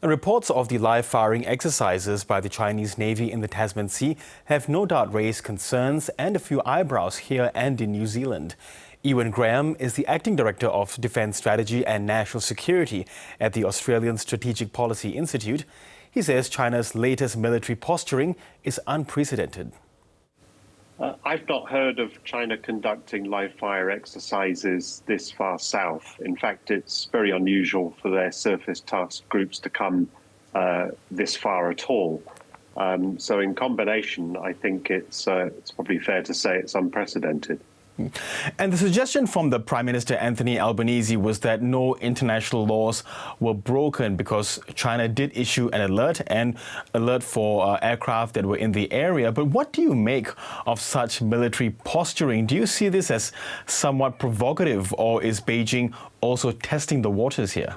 And reports of the live firing exercises by the Chinese Navy in the Tasman Sea have no doubt raised concerns and a few eyebrows here and in New Zealand. Euan Graham is the Acting Director of Defence Strategy and National Security at the Australian Strategic Policy Institute. He says China's latest military posturing is unprecedented. I've not heard of China conducting live-fire exercises this far south. In fact, it's very unusual for their surface task groups to come this far at all. So in combination, I think it's probably fair to say it's unprecedented. And the suggestion from the Prime Minister Anthony Albanese was that no international laws were broken because China did issue an alert for aircraft that were in the area. But what do you make of such military posturing? Do you see this as somewhat provocative, or is Beijing also testing the waters here?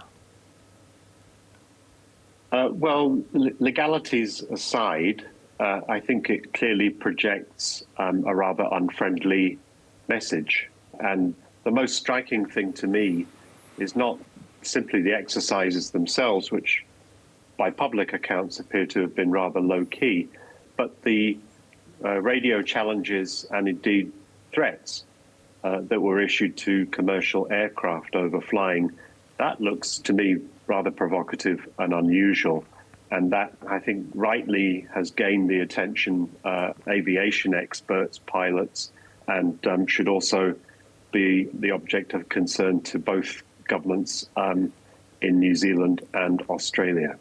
Well, legalities aside, I think it clearly projects a rather unfriendly message. And the most striking thing to me is not simply the exercises themselves, which by public accounts appear to have been rather low-key, but the radio challenges and indeed threats that were issued to commercial aircraft overflying. That looks to me rather provocative and unusual. And that, I think, rightly has gained the attention aviation experts, pilots, and should also be the object of concern to both governments in New Zealand and Australia.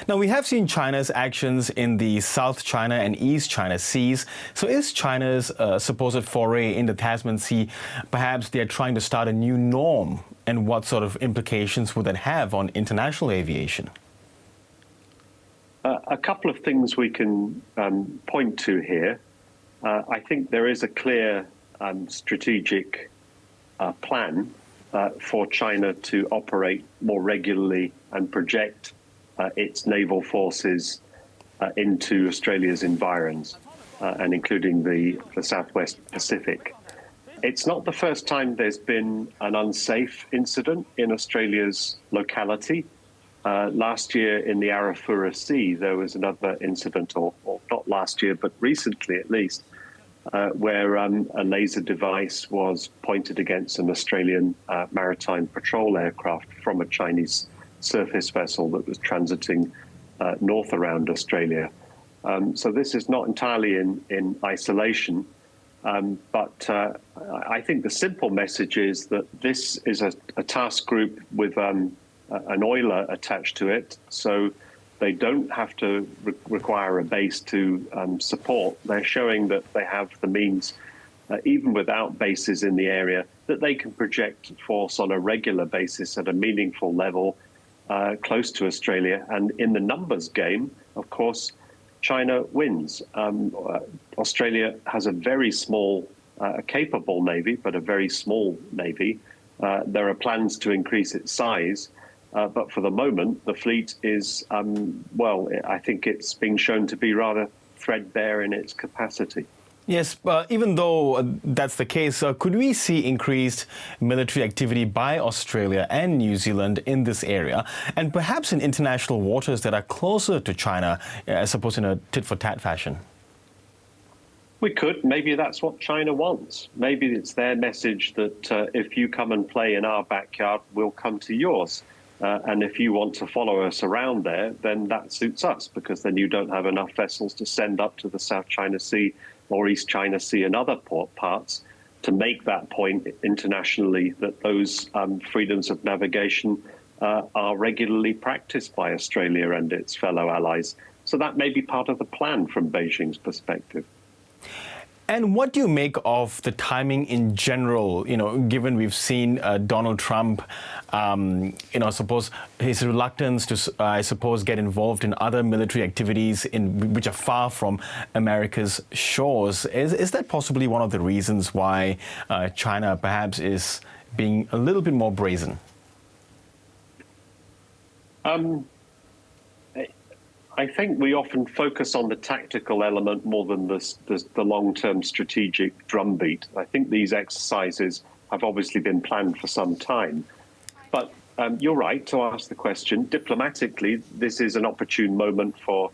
Now, we have seen China's actions in the South China and East China Seas. So is China's supposed foray in the Tasman Sea, perhaps they're trying to start a new norm? And what sort of implications would that have on international aviation? A couple of things we can point to here. I think there is a clear strategic plan for China to operate more regularly and project its naval forces into Australia's environs, and including the Southwest Pacific. It's not the first time there's been an unsafe incident in Australia's locality. Last year in the Arafura Sea, there was another incident, or not last year, but recently at least, where a laser device was pointed against an Australian maritime patrol aircraft from a Chinese surface vessel that was transiting north around Australia. So this is not entirely in isolation, but I think the simple message is that this is a task group with an oiler attached to it, so they don't have to require a base to support. They're showing that they have the means, even without bases in the area, that they can project force on a regular basis at a meaningful level close to Australia. And in the numbers game, of course, China wins. Australia has a very small, capable navy, but a very small navy. There are plans to increase its size. But for the moment, the fleet is, well, I think it's being shown to be rather threadbare in its capacity. Yes, even though that's the case, could we see increased military activity by Australia and New Zealand in this area, and perhaps in international waters that are closer to China, as opposed in a tit-for-tat fashion? We could. Maybe that's what China wants. Maybe it's their message that if you come and play in our backyard, we'll come to yours. And if you want to follow us around there, then that suits us, because then you don't have enough vessels to send up to the South China Sea or East China Sea and other port parts to make that point internationally that those freedoms of navigation are regularly practiced by Australia and its fellow allies. So that may be part of the plan from Beijing's perspective. And what do you make of the timing in general, given we've seen Donald Trump, suppose his reluctance to, get involved in other military activities which are far from America's shores? Is that possibly one of the reasons why China perhaps is being a little bit more brazen? I think we often focus on the tactical element more than the long-term strategic drumbeat. I think these exercises have obviously been planned for some time. But you're right to ask the question. Diplomatically, this is an opportune moment for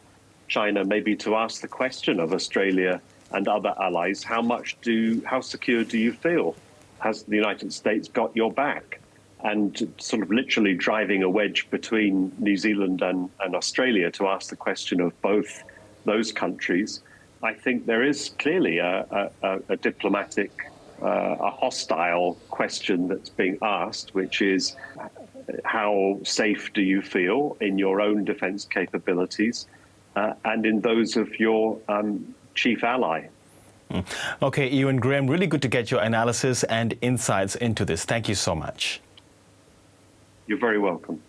China maybe to ask the question of Australia and other allies: how secure do you feel? Has the United States got your back? And sort of literally driving a wedge between New Zealand and Australia to ask the question of both those countries. I think there is clearly a diplomatic, a hostile question that's being asked, which is how safe do you feel in your own defense capabilities and in those of your chief ally? Okay, Euan Graham, really good to get your analysis and insights into this. Thank you so much. You're very welcome.